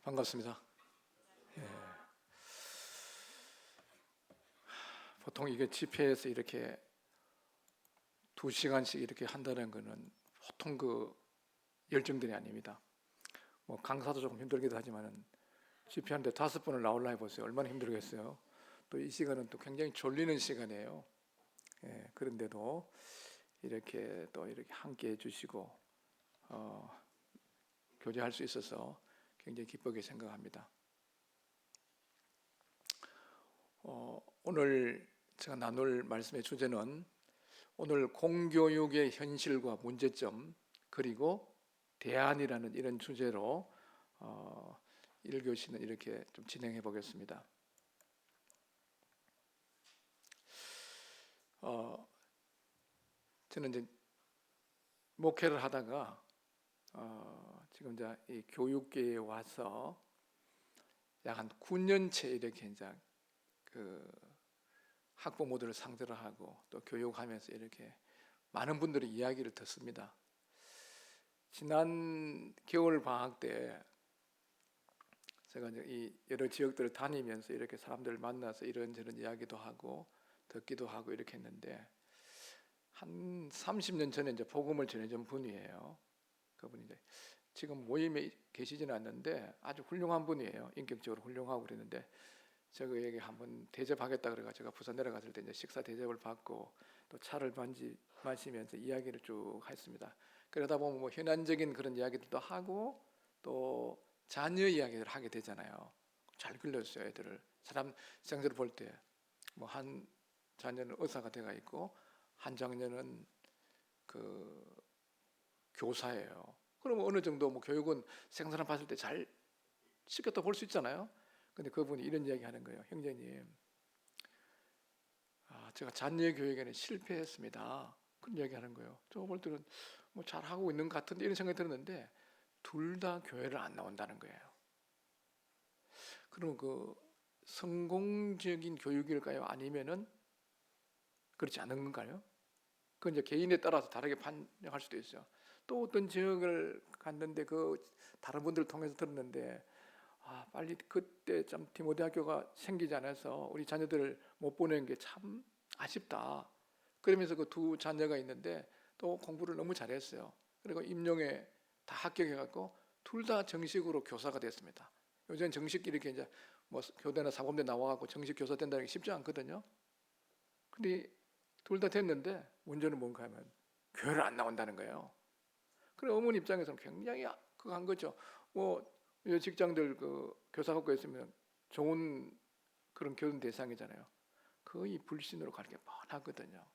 반갑습니다. 예. 보통 이게 집회에서 이렇게 2시간씩 이렇게 한다는 것은 보통 그 열정들이 아닙니다. 뭐 강사도 조금 힘들기도 하지만은 집회하는데 5번을 나오려 해보세요. 얼마나 힘들겠어요. 또 이 시간은 또 굉장히 졸리는 시간이에요. 예. 그런데도 이렇게 또 이렇게 함께 해주시고 교제할 수 있어서 굉장히 기쁘게 생각합니다. 오늘 제가 나눌 말씀의 주제는 오늘 공교육의 현실과 문제점 그리고 대안이라는 이런 주제로 1교시는 이렇게 좀 진행해 보겠습니다. 저는 이제 목회를 하다가 지금 이제 이 교육계에 와서 약 한 9년째 이렇게 이제 그 학부모들을 상대로 하고 또 교육하면서 이렇게 많은 분들의 이야기를 듣습니다. 지난 겨울 방학 때 제가 이제 이 여러 지역들을 다니면서 이렇게 사람들을 만나서 이런저런 이야기도 하고 듣기도 하고 이렇게 했는데 한 30년 전에 이제 복음을 전해준 분이에요. 그분이 이제 지금 모임에 계시지는 않는데 아주 훌륭한 분이에요. 인격적으로 훌륭하고 그랬는데 저에게 한번 대접하겠다 그래가 제가 부산 내려갔을 때 이제 식사 대접을 받고 또 차를 마시면서 이야기를 쭉 했습니다. 그러다 보면 뭐 현안적인 그런 이야기들도 하고 또 자녀 이야기를 하게 되잖아요. 잘 길렀어요, 애들을. 사람 생들을 볼 때 뭐 한 자녀는 의사가 돼가 있고 한 자녀는 그 교사예요. 그러면 어느 정도 뭐 교육은 생사람 봤을 때 잘 시켰다 볼 수 있잖아요. 근데 그분이 이런 이야기 하는 거예요. 형제님, 제가 자녀 교육에는 실패했습니다. 그런 이야기 하는 거예요. 저 볼 때는 뭐 잘하고 있는 것 같은데 이런 생각이 들었는데 둘 다 교회를 안 나온다는 거예요. 그러면 그 성공적인 교육일까요? 아니면은 그렇지 않은 건가요? 그건 이제 개인에 따라서 다르게 판정할 수도 있어요. 또 어떤 지역을 갔는데 그 다른 분들을 통해서 들었는데 빨리 그때 참 디모데학교가 생기지 않아서 우리 자녀들을 못 보내는 게 참 아쉽다. 그러면서 그 두 자녀가 있는데 또 공부를 너무 잘했어요. 그리고 임용에 다 합격해갖고 둘 다 정식으로 교사가 됐습니다. 요새는 정식 이렇게 이제 뭐 교대나 사범대 나와갖고 정식 교사 된다는 게 쉽지 않거든요. 근데 둘 다 됐는데 문제는 뭔가 하면 교회를 안 나온다는 거예요. 그래 어머니 입장에서는 굉장히 그거 한 거죠. 뭐 직장들 그 교사 갖고 있으면 좋은 그런 교육 대상이잖아요. 거의 불신으로 가는 게 뻔하거든요.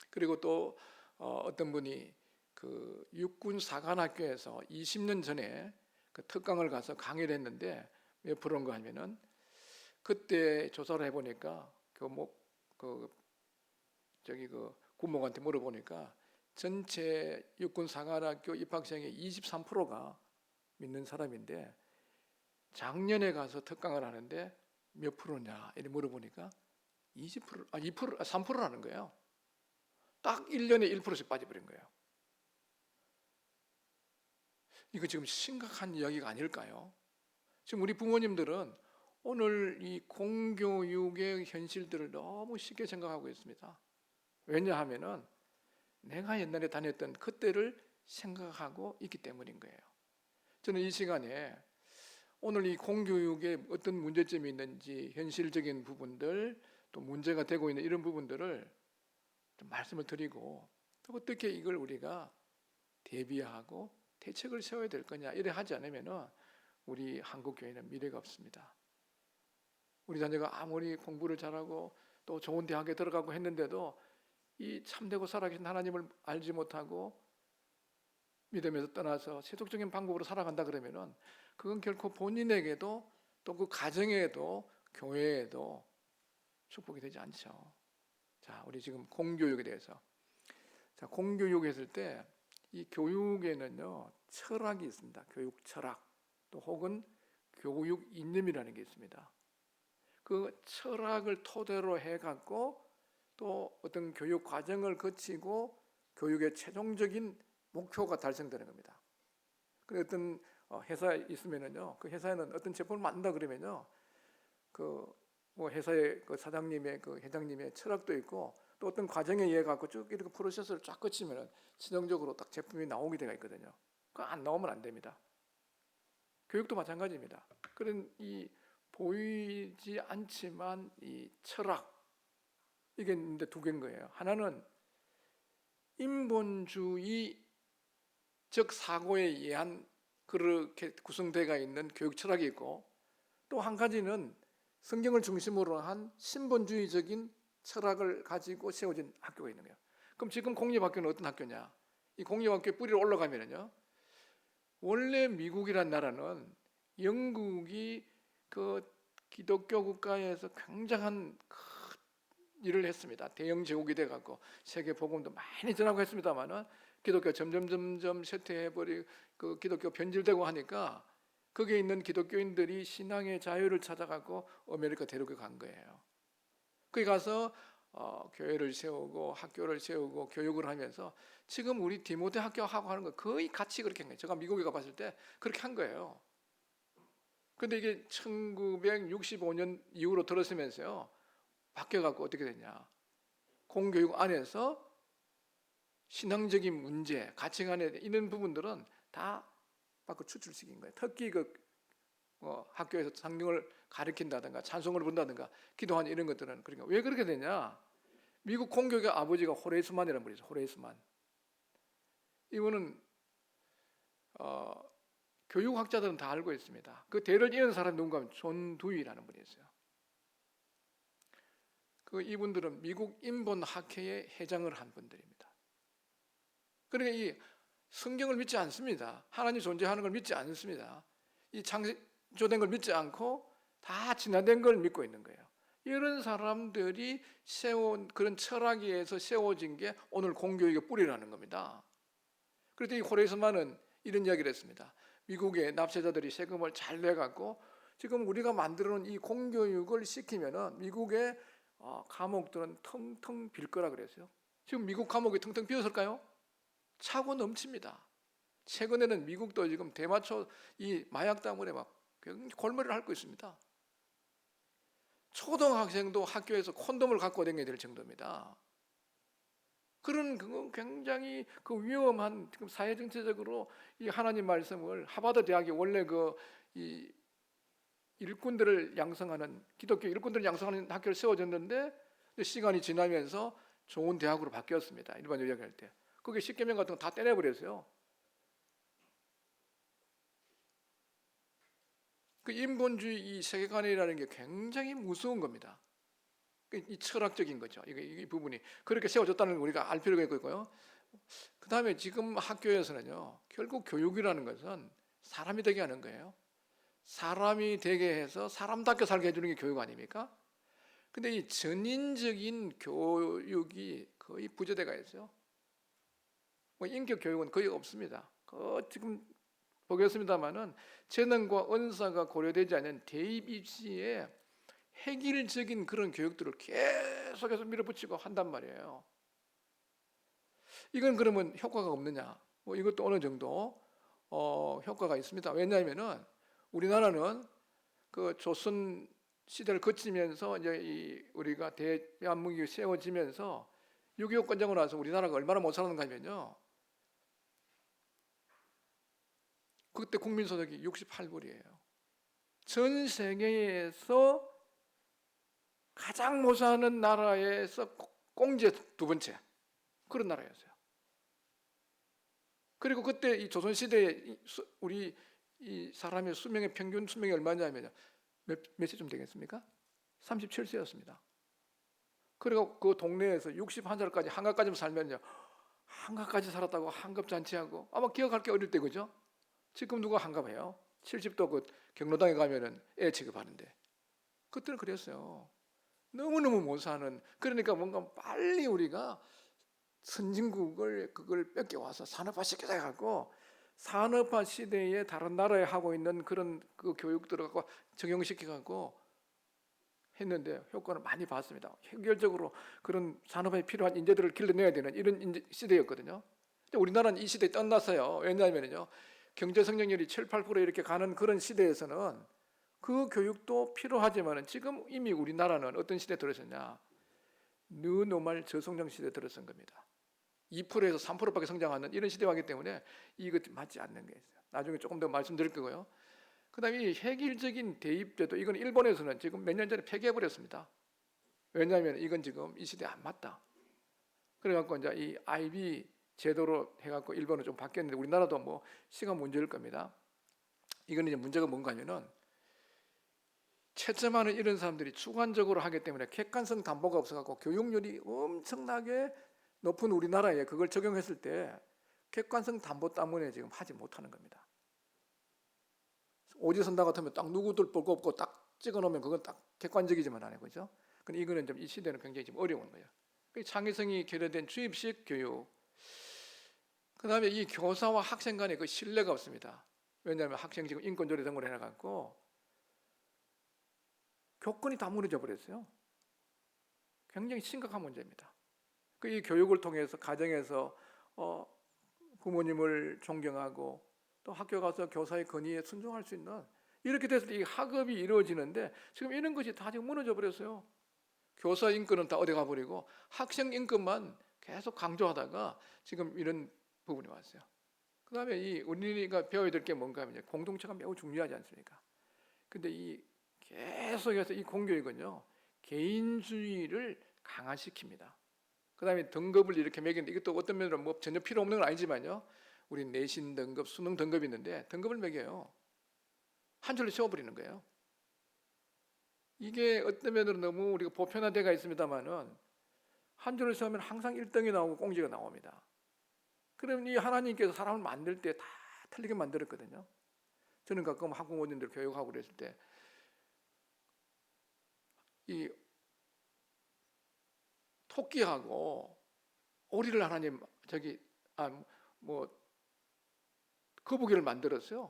그리고 또 어떤 분이 그 육군 사관학교에서 20년 전에 그 특강을 가서 강의를 했는데 몇 프로인가 하면은 그때 조사를 해보니까 그 군목한테 물어보니까 전체 육군 사관학교 입학생의 23%가 믿는 사람인데 작년에 가서 특강을 하는데 몇 프로냐 이렇게 물어보니까 3%라는 거예요. 딱 1년에 1%씩 빠져버린 거예요. 이거 지금 심각한 이야기가 아닐까요? 지금 우리 부모님들은 오늘 이 공교육의 현실들을 너무 쉽게 생각하고 있습니다. 왜냐하면은 내가 옛날에 다녔던 그때를 생각하고 있기 때문인 거예요. 저는 이 시간에 오늘 이 공교육에 어떤 문제점이 있는지 현실적인 부분들 또 문제가 되고 있는 이런 부분들을 좀 말씀을 드리고 또 어떻게 이걸 우리가 대비하고 대책을 세워야 될 거냐 이래 하지 않으면 우리 한국교회는 미래가 없습니다. 우리 자녀가 아무리 공부를 잘하고 또 좋은 대학에 들어가고 했는데도 이 참되고 살아계신 하나님을 알지 못하고 믿음에서 떠나서 세속적인 방법으로 살아간다 그러면은 그건 결코 본인에게도 또 그 가정에도 교회에도 축복이 되지 않죠. 자, 우리 지금 공교육에 대해서. 자, 공교육 했을 때 이 교육에는요, 철학이 있습니다. 교육 철학. 또 혹은 교육 이념이라는 게 있습니다. 그 철학을 토대로 해갖고 또 어떤 교육 과정을 거치고 교육의 최종적인 목표가 달성되는 겁니다. 그래서 어떤 회사에 있으면은요, 그 회사에는 어떤 제품을 만든다 그러면요, 그 뭐 회사의 그 사장님의 그 회장님의 철학도 있고 또 어떤 과정에 의해 갖고 쭉 이렇게 프로세스를 쫙 거치면은 최종적으로 딱 제품이 나오게 되어 있거든요. 그거 안 나오면 안 됩니다. 교육도 마찬가지입니다. 그런 이 보이지 않지만 이 철학, 이게 있는데 두 개인 거예요. 하나는 인본주의 적 사고에 의한 그렇게 구성되어 있는 교육 철학이 있고, 또 한 가지는 성경을 중심으로 한 신본주의적인 철학을 가지고 세워진 학교가 있는 거예요. 그럼 지금 공립학교는 어떤 학교냐? 이 공립학교의 뿌리로 올라가면요, 원래 미국이란 나라는 영국이 그 기독교 국가에서 굉장한 큰 일을 했습니다. 대영 제국이 돼갖고 세계 복음도 많이 전하고 했습니다만은 기독교 점점 쇠퇴해버리고 그 기독교 변질되고 하니까 거기에 있는 기독교인들이 신앙의 자유를 찾아갖고 아메리카 대륙에 간 거예요. 거기 가서 교회를 세우고 학교를 세우고 교육을 하면서 지금 우리 디모데 학교하고 하는 거 거의 같이 그렇게 한 거예요. 제가 미국에 가봤을 때 그렇게 한 거예요. 근데 이게 1965년 이후로 들어서면서요, 바뀌어갖고 어떻게 됐냐, 공교육 안에서 신앙적인 문제, 가치관에 이런 부분들은 다 밖으로 추출시킨 거예요. 특히 그 학교에서 성경을 가르친다든가 찬송을 본다든가 기도하는 이런 것들은. 그러니까 왜 그렇게 되냐, 미국 공교육의 아버지가 호레이스만이라는 분이 있어요. 호레이스만. 이분은 교육학자들은 다 알고 있습니다. 그 대를 이은 사람이 누군가 하면 존 두이라는 분이 있어요. 이분들은 미국 인본학회의 회장을 한 분들입니다. 그러니까 이 성경을 믿지 않습니다. 하나님 존재하는 걸 믿지 않습니다. 이 창조된 걸 믿지 않고 다 진화된 걸 믿고 있는 거예요. 이런 사람들이 세운 그런 철학에서 세워진 게 오늘 공교육의 뿌리라는 겁니다. 그래서 이 호레이스만은 이런 이야기를 했습니다. 미국의 납세자들이 세금을 잘 내갖고 지금 우리가 만들어 놓은 이 공교육을 시키면은 미국의 감옥들은 텅텅 빌 거라 그랬어요. 지금 미국 감옥이 텅텅 비었을까요? 차고 넘칩니다. 최근에는 미국도 지금 대마초 이 마약 때문에 막 골머리를 앓고 있습니다. 초등학생도 학교에서 콘돔을 갖고 다녀야 될 정도입니다. 그런 굉장히 그 위험한 지금 사회 정체적으로 이 하나님 말씀을 하버드 대학이 원래 이 일꾼들을 양성하는 기독교 일꾼들을 양성하는 학교를 세워졌는데 시간이 지나면서 좋은 대학으로 바뀌었습니다. 일반적으로 이야기할 때 거기 십계명 같은 거 다 떼내버렸어요. 그 인본주의 이 세계관이라는 게 굉장히 무서운 겁니다. 이 철학적인 거죠. 이 부분이 그렇게 세워졌다는 걸 우리가 알 필요가 있고요. 그 다음에 지금 학교에서는요, 결국 교육이라는 것은 사람이 되게 하는 거예요. 사람이 되게 해서 사람답게 살게 해주는 게 교육 아닙니까? 근데 이 전인적인 교육이 거의 부재돼가 있어요. 뭐 인격 교육은 거의 없습니다. 지금 보겠습니다만은 재능과 은사가 고려되지 않는 대입 입시에 획일적인 그런 교육들을 계속해서 밀어붙이고 한단 말이에요. 이건 그러면 효과가 없느냐? 뭐 이것도 어느 정도 효과가 있습니다. 왜냐하면은 우리나라는 그 조선 시대를 거치면서 이제 우리가 대한민국이 세워지면서 6.25 건장으로 나서 우리나라가 얼마나 못 살았는가 하면요, 그때 국민소득이 68불이에요. 전 세계에서 가장 못 사는 나라에서 꽁지의 두 번째 그런 나라였어요. 그리고 그때 이 조선시대에 우리 이 사람의 수명의 평균 수명이 얼마냐면요, 몇 세쯤 되겠습니까? 37세였습니다. 그리고 그 동네에서 61살까지 한갑까지 살면요, 한갑까지 살았다고 한갑잔치하고, 아마 기억할 게 어릴 때, 그죠? 지금 누가 한갑해요? 70도 그 경로당에 가면은 애 취급하는데, 그때는 그랬어요. 너무너무 못 사는. 그러니까 뭔가 빨리 우리가 선진국을 그걸 뺏겨와서 산업화 시켜야 하고, 산업화 시대에 다른 나라에 하고 있는 그런 그 교육들을 갖고 적용시켜갖고 했는데 효과를 많이 봤습니다. 현결적으로 그런 산업에 필요한 인재들을 길러내야 되는 이런 시대였거든요. 근데 우리나라는 이 시대에 떠났어요. 왜냐하면요, 경제 성장률이 7, 8% 이렇게 가는 그런 시대에서는 그 교육도 필요하지만 지금 이미 우리나라는 어떤 시대에 들어섰냐? 느노말 저성장 시대에 들어선 겁니다. 2%에서 3%밖에 성장하는 이런 시대에 왔기 때문에 이거 맞지 않는 게 있어요. 나중에 조금 더 말씀드릴 거고요. 그다음에 이 획일적인 대입제도, 이건 일본에서는 지금 몇 년 전에 폐기해 버렸습니다. 왜냐하면 이건 지금 이 시대에 안 맞다. 그래갖고 이제 이 IB 제도로 해갖고 일본은 좀 바뀌었는데 우리나라도 뭐 시간 문제일 겁니다. 이거는 이제 문제가 뭔가 하면은 채점하는 이런 사람들이 주관적으로 하기 때문에 객관성 담보가 없어갖고 교육률이 엄청나게 높은 우리나라에 그걸 적용했을 때 객관성 담보 때문에 지금 하지 못하는 겁니다. 오지선다 같으면 딱 누구들 볼 거 없고 딱 찍어놓으면 그건 딱 객관적이지만 안 해, 그죠? 근데 이거는 좀 이 시대는 굉장히 좀 어려운 거예요. 창의성이 결여된 주입식 교육. 그다음에 이 교사와 학생 간의 그 신뢰가 없습니다. 왜냐하면 학생 지금 인권조례 등을 해놔갖고 교권이 다 무너져 버렸어요. 굉장히 심각한 문제입니다. 이 교육을 통해서 가정에서 부모님을 존경하고 또 학교 가서 교사의 건의에 순종할 수 있는, 이렇게 됐을 때 이 학업이 이루어지는데 지금 이런 것이 다 지금 무너져 버렸어요. 교사 인권은 다 어디 가버리고 학생 인권만 계속 강조하다가 지금 이런 부분이 왔어요. 그 다음에 이 우리가 배워야 될 게 뭔가 하면 공동체가 매우 중요하지 않습니까? 근데 이 계속해서 이 공교육은요, 개인주의를 강화시킵니다. 그 다음에 등급을 이렇게 매기는데 이것도 어떤 면으로 뭐 전혀 필요 없는 건 아니지만요, 우리 내신 등급, 수능 등급이 있는데 등급을 매겨요. 한 줄로 세워버리는 거예요. 이게 어떤 면으로 너무 우리가 보편화되어 있습니다만은 한 줄을 세우면 항상 1등이 나오고 꽁지가 나옵니다. 그러면 이 하나님께서 사람을 만들 때 다 틀리게 만들었거든요. 저는 가끔 학부모님들 교육하고 그랬을 때 이 토끼하고 오리를 하나님 거북이를 만들었어요.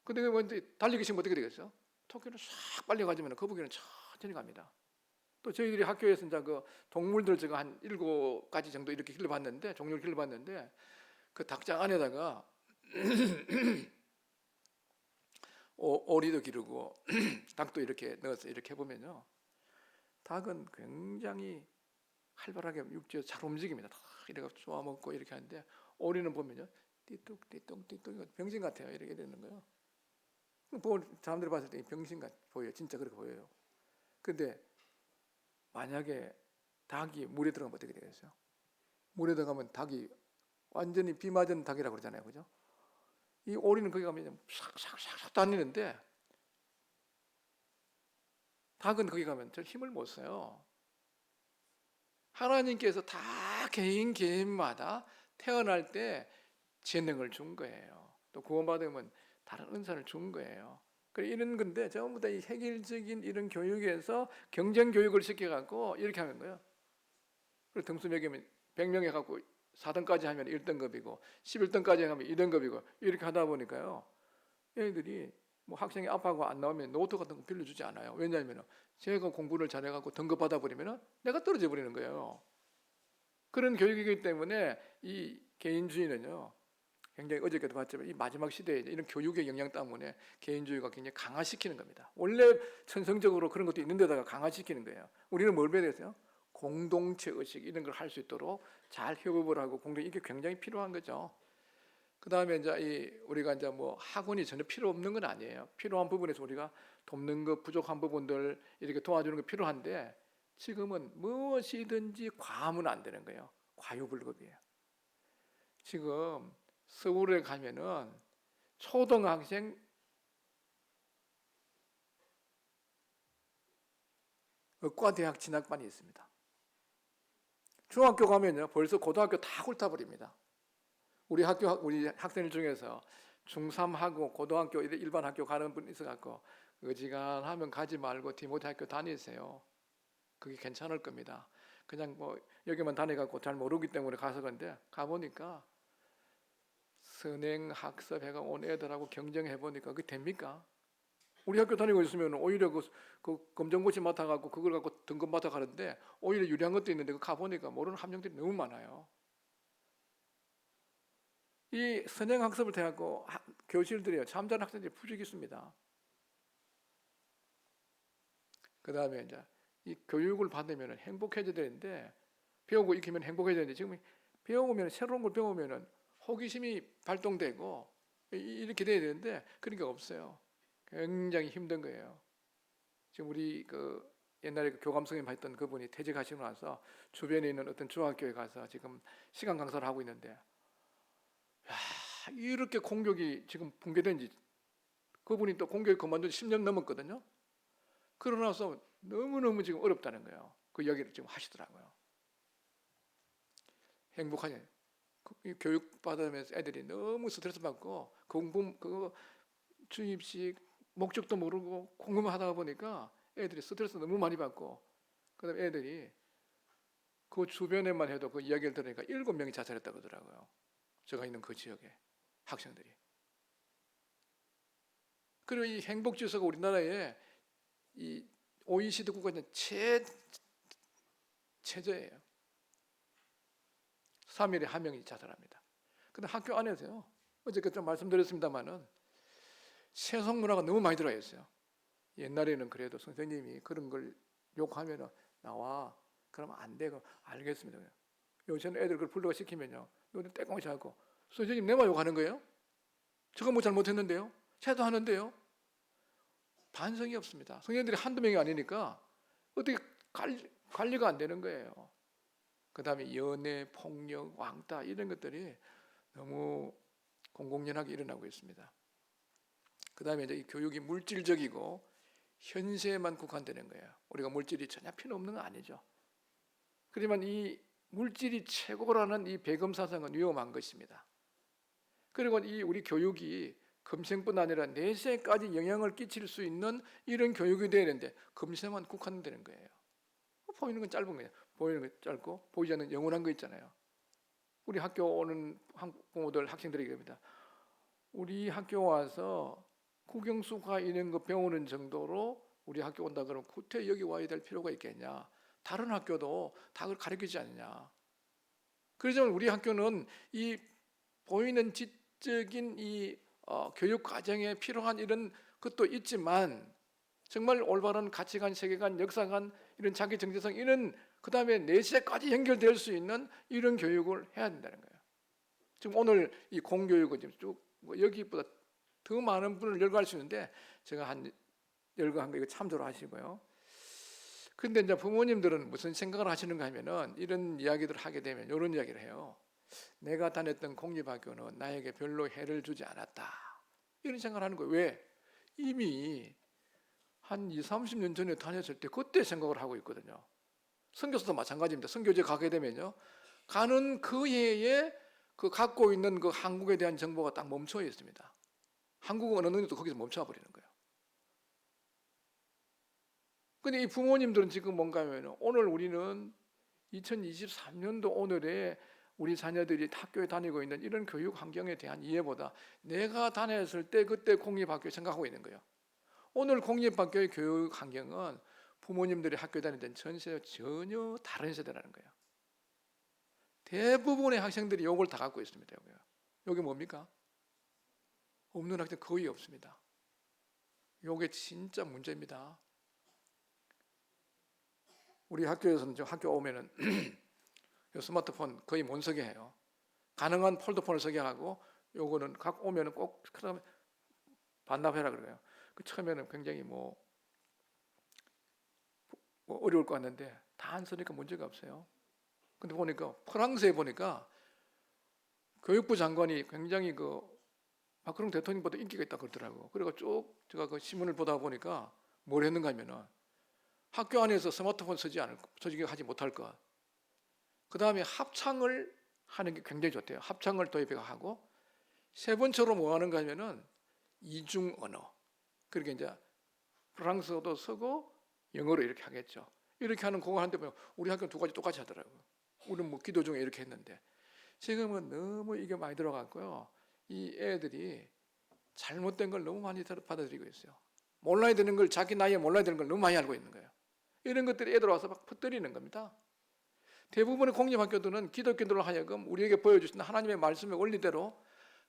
근데 먼저 달리기 시면 어떻게 되겠어요? 토끼는 싹 빨리 가지만 거북이는 천천히 갑니다. 또 저희들이 학교에서 이제 그 동물들 제가 한 7가지 정도 이렇게 길러봤는데, 종류를 길러봤는데, 그 닭장 안에다가 오리도 기르고 닭도 이렇게 넣어서 이렇게 해보면요, 닭은 굉장히 활발하게 육지에서 잘 움직입니다. 다 이렇게 쪼아 먹고 이렇게 하는데, 오리는 보면요, 띠뚝 병신 같아요. 이렇게 되는 거예요. 사람들이 봤을 때 병신 같 보여요. 진짜 그렇게 보여요. 근데 만약에 닭이 물에 들어가면 어떻게 되겠어요? 물에 들어가면 닭이 완전히 비 맞은 닭이라고 그러잖아요, 그죠? 이 오리는 거기 가면 싹싹싹 다니는데 닭은 거기 가면 저 힘을 못 써요. 하나님께서 다 개인마다 태어날 때 재능을 준 거예요. 또 구원받으면 다른 은사를 준 거예요. 이런 건데 전부 다 이 획일적인 이런 교육에서 경쟁 교육을 시켜갖고 이렇게 하는 거예요. 그리고 등수 매기면 100명에 갖고 4등까지 하면 1등급이고 11등까지 하면 2등급이고 이렇게 하다 보니까요, 얘들이 뭐 학생이 아파하고 안 나오면 노트 같은 거 빌려주지 않아요. 왜냐하면 제가 공부를 잘해갖고 등급 받아버리면 내가 떨어져 버리는 거예요. 그런 교육이기 때문에 이 개인주의는요, 굉장히 어저께도 봤지만 이 마지막 시대에 이런 교육의 영향 때문에 개인주의가 굉장히 강화시키는 겁니다. 원래 천성적으로 그런 것도 있는데다가 강화시키는 거예요. 우리는 뭘 배워야 돼요? 공동체 의식, 이런 걸 할 수 있도록 잘 협업을 하고 이게 굉장히 필요한 거죠. 그 다음에 이제 우리가 이제 뭐 학원이 전혀 필요 없는 건 아니에요. 필요한 부분에서 우리가 돕는 것, 부족한 부분들 이렇게 도와주는 게 필요한데, 지금은 무엇이든지 과하면 안 되는 거예요. 과유불급이에요. 지금 서울에 가면은 초등학생 의과대학 진학반이 있습니다. 중학교 가면요, 벌써 고등학교 다 훑어버립니다. 우리 학생들 중에서 중3하고 고등학교 일반 학교 가는 분 있어갖고 어지간하면 가지 말고 디모데 학교 다니세요. 그게 괜찮을 겁니다. 그냥 뭐 여기만 다녀갖고 잘 모르기 때문에 가서 그런데 가보니까 선행 학습해가 온 애들하고 경쟁해보니까 그게 됩니까? 우리 학교 다니고 있으면 오히려 그 검정고시 맡아갖고 그걸 갖고 등급 맡아가는데 오히려 유리한 것도 있는데 가보니까 모르는 함정들이 너무 많아요. 이 선행학습을 해갖고 교실들이요 잠자는 학생들이 부족이 있습니다. 그 다음에 이제 이 교육을 받으면 행복해져야 되는데, 배우고 익히면 행복해져야 되는데, 지금 배우면 새로운 걸 배우면은 호기심이 발동되고 이렇게 돼야 되는데 그런 게 없어요. 굉장히 힘든 거예요. 지금 우리 그 옛날에 그 교감 선생님 했던 그분이 퇴직하시고 나서 주변에 있는 어떤 중학교에 가서 지금 시간 강사를 하고 있는데, 야, 이렇게 공격이 지금 붕괴된 지, 그분이 또 공격 그만둔 지 10년 넘었거든요. 그러고 나서 너무너무 지금 어렵다는 거예요. 그 이야기를 지금 하시더라고요. 행복하냐. 교육 받으면서 애들이 너무 스트레스 받고 공부 그 주입식 목적도 모르고 공부만 하다 보니까 애들이 스트레스 너무 많이 받고, 그다음에 애들이 그 주변에만 해도 그 이야기를 들으니까 7명이 자살했다고 하더라고요. 제가 있는 그 지역에 학생들이. 그리고 이 행복지수가 우리나라에 이 OECD 국가는 최저예요. 3일에 1명이 자살합니다. 근데 학교 안에서요, 어저께 좀 말씀드렸습니다만은 세속 문화가 너무 많이 들어가 있어요. 옛날에는 그래도 선생님이 그런 걸 욕하면은 나와 그러면 안 되고 알겠습니다. 요새는 애들 그걸 불러가 시키면요, 너는 떼꽁이 자고 선생님 내만 욕하는 거예요? 제가 뭐 잘못했는데요? 쟤도 하는데요? 반성이 없습니다. 선생님들이 한두 명이 아니니까 어떻게 관리가 안 되는 거예요. 그 다음에 연애, 폭력, 왕따 이런 것들이 너무 공공연하게 일어나고 있습니다. 그 다음에 이제 이 교육이 물질적이고 현세에만 국한되는 거예요. 우리가 물질이 전혀 필요 없는 건 아니죠. 그렇지만 이 물질이 최고라는 이 배금 사상은 위험한 것입니다. 그리고 이 우리 교육이 금생뿐 아니라 내세까지 영향을 끼칠 수 있는 이런 교육이 되는데 금세만 국한되는 거예요. 보이는 건 짧은 거예요. 보이는 건 짧고 보이지 않는 영원한 거 있잖아요. 우리 학교 오는 한국 부모들 학생들에게 합니다. 우리 학교 와서 국영수가 이런 거 배우는 정도로 우리 학교 온다 그러면 구태 여기 와야 될 필요가 있겠냐? 다른 학교도 다 그걸 가르치지 않느냐? 그렇지만 우리 학교는 이 보이는 지적인 이 교육 과정에 필요한 이런 것도 있지만 정말 올바른 가치관, 세계관, 역사관, 이런 자기 정체성, 이런 그 다음에 내세까지 연결될 수 있는 이런 교육을 해야 된다는 거예요. 지금 오늘 이 공교육은 지금 쭉 여기보다 더 많은 분을 열거할 수 있는데 제가 한 열거한 거 이거 참조를 하시고요. 근데 이제 부모님들은 무슨 생각을 하시는가 하면은 이런 이야기들을 하게 되면 이런 이야기를 해요. 내가 다녔던 공립학교는 나에게 별로 해를 주지 않았다. 이런 생각을 하는 거예요. 왜? 이미 한 20, 30년 전에 다녔을 때 그때 생각을 하고 있거든요. 선교사도 마찬가지입니다. 선교지에 가게 되면요, 가는 그 해에 그 갖고 있는 그 한국에 대한 정보가 딱 멈춰 있습니다. 한국어 어느 정도 거기서 멈춰 버리는 거예요. 근데 이 부모님들은 지금 뭔가 하면 오늘 우리는 2023년도 오늘에 우리 자녀들이 학교에 다니고 있는 이런 교육 환경에 대한 이해보다 내가 다녔을 때 그때 공립학교에 생각하고 있는 거예요. 오늘 공립학교의 교육 환경은 부모님들이 학교 다니던 전세와 전혀 다른 세대라는 거예요. 대부분의 학생들이 이걸 다 갖고 있습니다. 여기 뭡니까? 없는 학생 거의 없습니다. 이게 진짜 문제입니다. 우리 학교에서는 지금 학교 오면은 스마트폰 거의 못 쓰게 해요. 가능한 폴더폰을 쓰게 하고 요거는 각 오면은 꼭 그다음에 반납해라 그래요. 그 처음에는 굉장히 뭐 어려울 것 같는데 다 안 쓰니까 문제가 없어요. 근데 보니까 프랑스에 보니까 교육부 장관이 굉장히 그 마크롱 대통령보다 인기가 있다 그러더라고. 그래가 쭉 제가 그 신문을 보다 보니까 뭘 했는가 하면은 학교 안에서 스마트폰 쓰지 하지 못할 것. 그 다음에 합창을 하는 게 굉장히 좋대요. 합창을 도입하고 세 번째로 뭐 하는가 하면은 이중 언어. 그렇게 이제 프랑스어도 쓰고 영어로 이렇게 하겠죠. 이렇게 하는 그거 하는데 보면 우리 학교는 두 가지 똑같이 하더라고요. 우리는 뭐 기도 중에 이렇게 했는데 지금은 너무 이게 많이 들어갔고요. 이 애들이 잘못된 걸 너무 많이 받아들이고 있어요. 몰라야 되는 걸 자기 나이에 몰라야 되는 걸 너무 많이 알고 있는 거예요. 이런 것들이 애들 와서 막 퍼뜨리는 겁니다. 대부분의 공립학교들은 기독교인들로 하여금 우리에게 보여주신 하나님의 말씀의 원리대로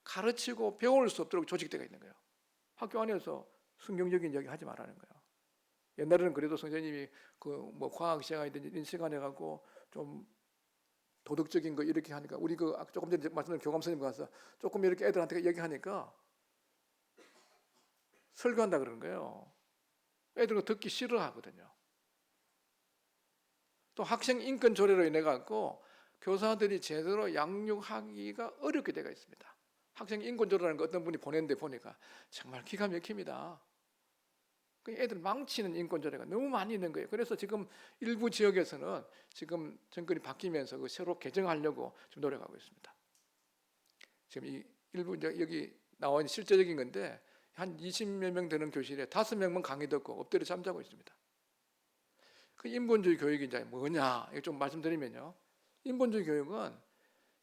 가르치고 배울 수 없도록 조직되어 있는 거예요. 학교 안에서 성경적인 이야기 하지 말라는 거예요. 옛날에는 그래도 선생님이 그 뭐 과학 시간이든지 이런 시간에 갖고 좀 도덕적인 거 이렇게 하니까 우리 그 조금 전에 말씀드린 교감 선생님 가서 조금 이렇게 애들한테 얘기하니까 설교한다 그러는 거예요. 애들은 듣기 싫어하거든요. 또 학생 인권 조례로 인해 갖고 교사들이 제대로 양육하기가 어렵게 되어 있습니다. 학생 인권 조례라는 거 어떤 분이 보냈는데 보니까 정말 기가 막힙니다. 애들 망치는 인권 조례가 너무 많이 있는 거예요. 그래서 지금 일부 지역에서는 지금 정권이 바뀌면서 그 새로 개정하려고 지금 노력하고 있습니다. 지금 이 일부 여기 나와 있는 실제적인 건데 한 20몇 명 되는 교실에 5명만 강의 듣고 엎드려 잠자고 있습니다. 그 인본주의 교육이 이제 뭐냐? 이거 좀 말씀드리면요. 인본주의 교육은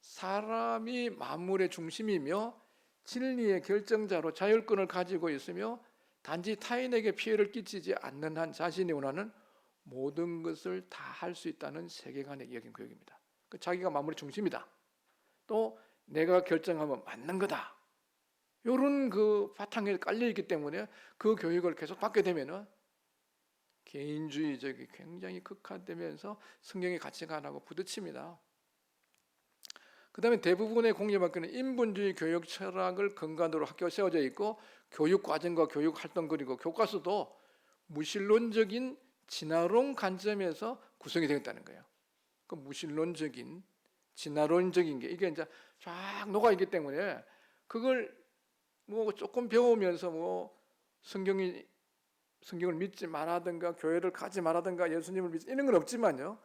사람이 만물의 중심이며 진리의 결정자로 자율권을 가지고 있으며 단지 타인에게 피해를 끼치지 않는 한 자신이 원하는 모든 것을 다 할 수 있다는 세계관의 이야기인 교육입니다. 자기가 만물의 중심이다. 또 내가 결정하면 맞는 거다. 이런 그 바탕에 깔려 있기 때문에 그 교육을 계속 받게 되면은 개인주의적이 굉장히 극화되면서 성경의 가치관하고 부딪힙니다. 그 다음에 대부분의 공립학교는 인본주의 교육 철학을 근간으로 학교가 세워져 있고 교육과정과 교육활동 그리고 교과서도 무신론적인 진화론 관점에서 구성이 되어 있다는 거예요. 그 무신론적인 진화론적인 게 이게 이제 쫙 녹아있기 때문에 그걸 뭐 조금 배우면서 뭐 성경을 믿지 말라든가 교회를 가지 말라든가 예수님을 믿지 이런 건 없지만요.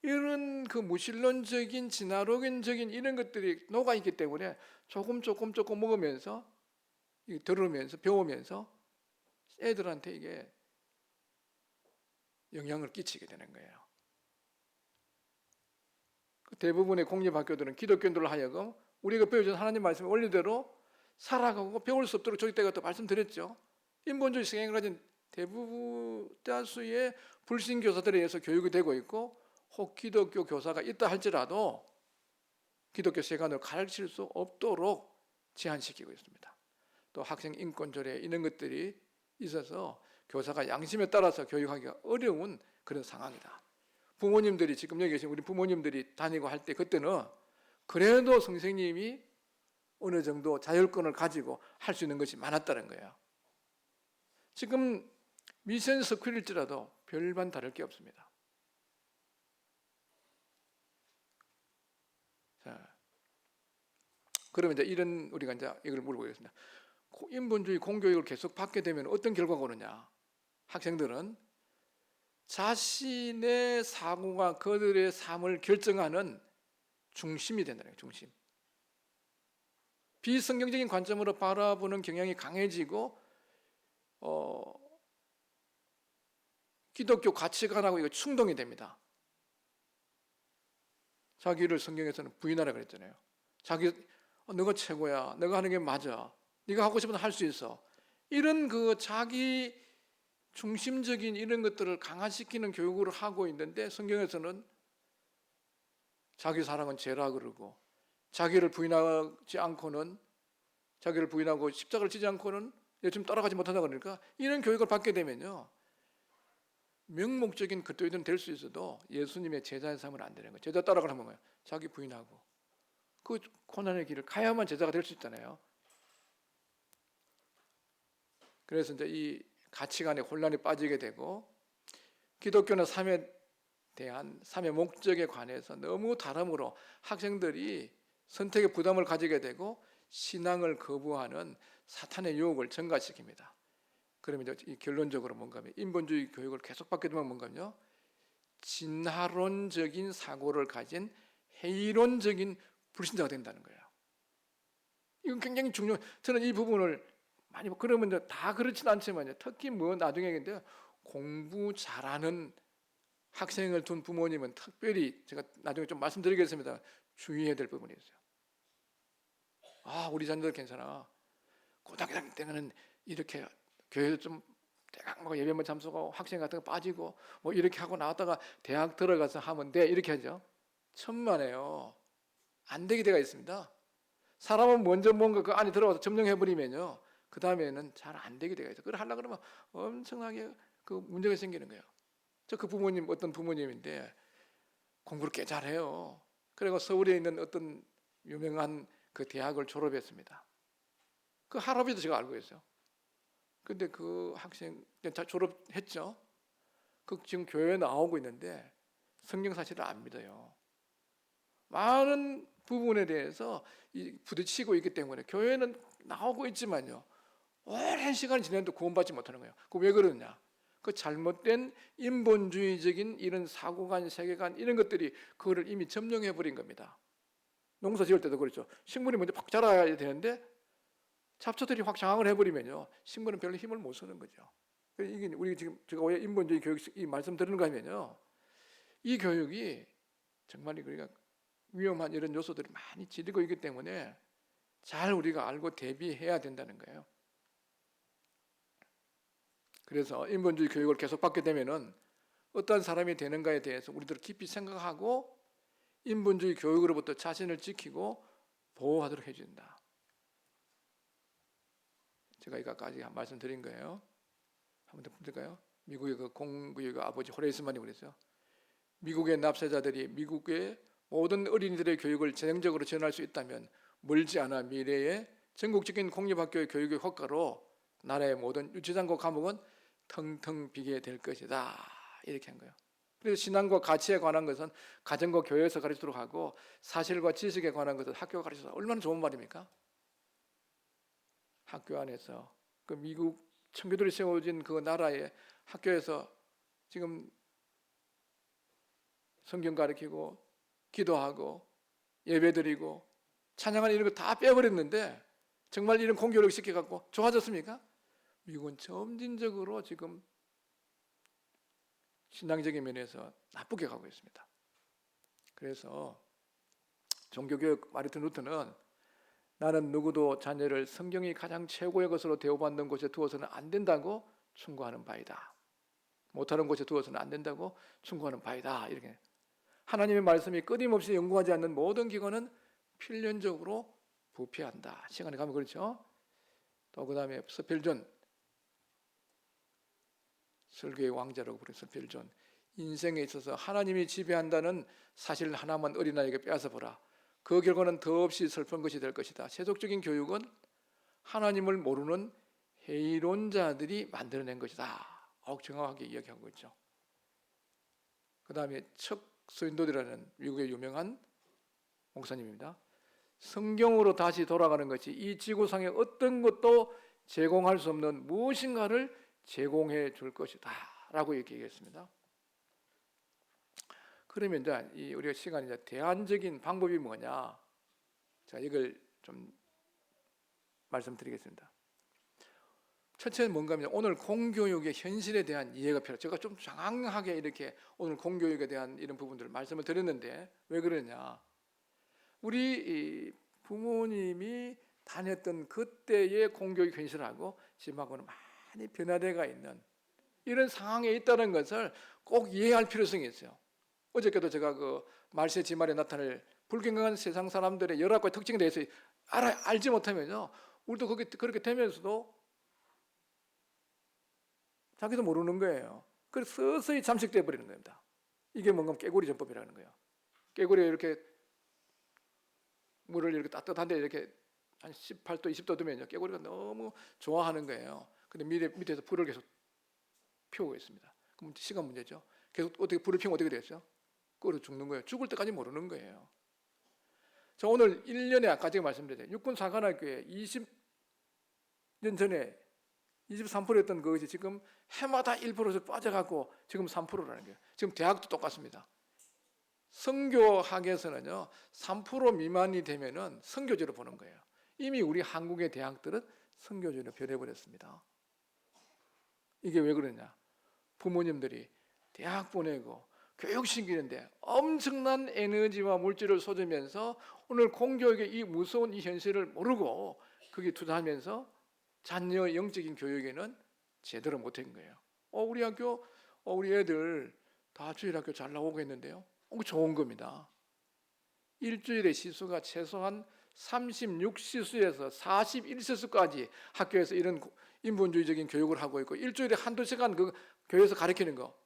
이런 그 무신론적인 진화론적인 이런 것들이 녹아있기 때문에 조금 먹으면서 들으면서 배우면서 애들한테 이게 영향을 끼치게 되는 거예요. 대부분의 공립학교들은 기독교인들로 하여금 우리가 배워준 하나님 말씀의 원리대로 살아가고 배울 수 없도록 저희 또 말씀드렸죠. 인본주의 성향을 가진 대부분 다수의 불신교사들에 의해서 교육이 되고 있고 혹 기독교 교사가 있다 할지라도 기독교 세관을 가르칠 수 없도록 제한시키고 있습니다. 또 학생 인권 조례 이런 것들이 있어서 교사가 양심에 따라서 교육하기가 어려운 그런 상황이다. 부모님들이 지금 여기 계신 우리 부모님들이 다니고 할 때 그때는 그래도 선생님이 어느 정도 자율권을 가지고 할 수 있는 것이 많았다는 거예요. 지금 미션 스쿨일지라도 별반 다를 게 없습니다. 자, 그러면 이제 우리가 이제 이걸 물어보겠습니다. 인본주의 공교육을 계속 받게 되면 어떤 결과가 오느냐? 학생들은 자신의 사고가 그들의 삶을 결정하는 중심이 된다는 거예요. 중심. 비성경적인 관점으로 바라보는 경향이 강해지고 기독교 가치관하고 이거 충동이 됩니다. 자기를 성경에서는 부인하라 그랬잖아요. 너가 최고야. 너가 하는 게 맞아. 네가 하고 싶은 거 할 수 있어. 이런 그 자기 중심적인 이런 것들을 강화시키는 교육을 하고 있는데 성경에서는 자기 사랑은 죄라 그러고 자기를 부인하고 십자가를 지지 않고는 예수님 따라가지 못한다 그러니까 이런 교육을 받게 되면요. 명목적인 그리스도인은 될 수 있어도 예수님의 제자의 삶은 안 되는 거예요. 제자 따라가는 거예요. 자기 부인하고 그 고난의 길을 가야만 제자가 될 수 있잖아요. 그래서 이제 이 가치관에 혼란이 빠지게 되고 기독교는 삶에 대한 삶의 목적에 관해서 너무 다름으로 학생들이 선택의 부담을 가지게 되고 신앙을 거부하는 사탄의 유혹을 증가시킵니다. 그러면 이제 결론적으로 뭔가 하면 인본주의 교육을 계속 받게 되면 뭔가요? 진화론적인 사고를 가진 회의론적인 불신자가 된다는 거예요. 이건 굉장히 중요해요. 저는 이 부분을 많이 그러면 다 그렇진 않지만 특히 뭐 나중에 근데 공부 잘하는 학생을 둔 부모님은 특별히 제가 나중에 좀 말씀드리겠습니다. 주의해야 될 부분이 있어요. 우리 자녀들 괜찮아. 고등학교 때는 이렇게 교회도 좀 대강 뭐 예배만 참석하고 학생 같은 거 빠지고 뭐 이렇게 하고 나왔다가 대학 들어가서 하면 돼 이렇게 하죠. 천만에요. 안 되게 되어 있습니다. 사람은 먼저 뭔가 그 안에 들어가서 점령해버리면요, 그 다음에는 잘 안 되게 되어 있어요. 그걸 하려고 그러면 엄청나게 그 문제가 생기는 거예요. 저 그 부모님, 어떤 부모님인데 공부를 꽤 잘해요. 그리고 서울에 있는 어떤 유명한 그 대학을 졸업했습니다. 그 할아버지도 제가 알고 있어요. 근데 그 학생 다 졸업했죠. 그 지금 교회에 나오고 있는데 성경 사실을 안 믿어요. 많은 부분에 대해서 부딪히고 있기 때문에 교회는 나오고 있지만요, 오랜 시간이 지났는데 구원받지 못하는 거예요. 그 왜 그러냐? 그 잘못된 인본주의적인 이런 사고관, 세계관 이런 것들이 그거를 이미 점령해 버린 겁니다. 농사 지을 때도 그렇죠. 식물이 먼저 팍 자라야 되는데 잡초들이 확 장악을 해버리면요, 식물은 별로 힘을 못 쓰는 거죠. 이게 우리 지금 제가 왜 인본주의 교육 이 말씀 드리는 거 하면요, 이 교육이 정말 우리가 위험한 이런 요소들이 많이 지니고 있기 때문에 잘 우리가 알고 대비해야 된다는 거예요. 그래서 인본주의 교육을 계속 받게 되면은 어떤 사람이 되는가에 대해서 우리들 깊이 생각하고 인본주의 교육으로부터 자신을 지키고 보호하도록 해준다. 제가 이거까지 말씀드린 거예요. 한번 더 볼까요? 미국의 그 공구의 아버지 호레이스만이 그랬어요. 미국의 납세자들이 미국의 모든 어린이들의 교육을 재정적으로 지원할 수 있다면 멀지 않아 미래의 전국적인 공립학교의 교육의 효과로 나라의 모든 유치장과 과목은 텅텅 비게 될 것이다. 이렇게 한 거예요. 그래서 신앙과 가치에 관한 것은 가정과 교회에서 가르치도록 하고 사실과 지식에 관한 것은 학교가 가르쳐서 얼마나 좋은 말입니까? 학교 안에서 그 미국 청교도들이 세워진 그 나라의 학교에서 지금 성경 가르치고 기도하고 예배드리고 찬양하는 이런 거 다 빼버렸는데 정말 이런 공교육을 시켜갖고 좋아졌습니까? 미국은 점진적으로 지금 신앙적인 면에서 나쁘게 가고 있습니다. 그래서 종교교육 마르틴 루터는 나는 누구도 자녀를 성경이 가장 최고의 것으로 대우받는 곳에 두어서는 안 된다고 충고하는 바이다. 못하는 곳에 두어서는 안 된다고 충고하는 바이다. 이렇게 하나님의 말씀이 끊임없이 연구하지 않는 모든 기관은 필연적으로 부패한다. 시간이 가면 그렇죠. 또 그 다음에 스필존, 설교의 왕자라고 부르는 스필존, 인생에 있어서 하나님이 지배한다는 사실 하나만 어린아이에게 빼앗아 보라. 그 결과는 더없이 슬픈 것이 될 것이다. 세속적인 교육은 하나님을 모르는 회의론자들이 만들어낸 것이다. 아주 정확하게 이야기하고 있죠. 그 다음에 척 스윈도드라는 미국의 유명한 목사님입니다. 성경으로 다시 돌아가는 것이 이 지구상의 어떤 것도 제공할 수 없는 무엇인가를 제공해 줄 것이다 라고 얘기했습니다. 그러면 이제 우리가 시간이 이제 대안적인 방법이 뭐냐? 자, 이걸 좀 말씀드리겠습니다. 첫째는 뭔가 하면 오늘 공교육의 현실에 대한 이해가 필요해요. 제가 좀 장황하게 이렇게 오늘 공교육에 대한 이런 부분들을 말씀을 드렸는데 왜 그러냐? 우리 부모님이 다녔던 그때의 공교육 현실하고 지금하고는 많이 변화되어 있는 이런 상황에 있다는 것을 꼭 이해할 필요성이 있어요. 어저께도 제가 그 말세 지말에 나타날 불경건한 세상 사람들의 열악과 특징에 대해서 알지 못하면요, 우리도 그렇게 되면서도 자기도 모르는 거예요. 그래서 서서히 잠식돼 버리는 겁니다. 이게 뭔가 깨구리 전법이라는 거예요. 깨구리에 이렇게 물을 이렇게 따뜻한데 이렇게 한 18도, 20도 두면요, 깨구리가 너무 좋아하는 거예요. 근데 밑에서 불을 계속 피우고 있습니다. 그럼 시간 문제죠. 계속 어떻게 불을 피우면 어떻게 되겠어요? 끓어 죽는 거예요. 죽을 때까지 모르는 거예요. 자, 오늘 1년에 아까 제가 말씀드렸죠. 육군사관학교에 20년 전에 23%였던 그것이 지금 해마다 1%씩 빠져갖고 지금 3%라는 거예요. 지금 대학도 똑같습니다. 선교학에서는요, 3% 미만이 되면은 선교지로 보는 거예요. 이미 우리 한국의 대학들은 선교지로 변해버렸습니다. 이게 왜 그러냐? 부모님들이 대학 보내고 교육시키는데 엄청난 에너지와 물질을 쏟으면서 오늘 공교육의 이 무서운 이 현실을 모르고 거기에 투자하면서 자녀 영적인 교육에는 제대로 못한 거예요. 우리 학교, 우리 애들 다 주일학교 잘 나오고 있는데요. 좋은 겁니다. 일주일에 시수가 최소한 36시수에서 41시수까지 학교에서 이런 인본주의적인 교육을 하고 있고 일주일에 한두 시간 그 교회에서 가르치는 거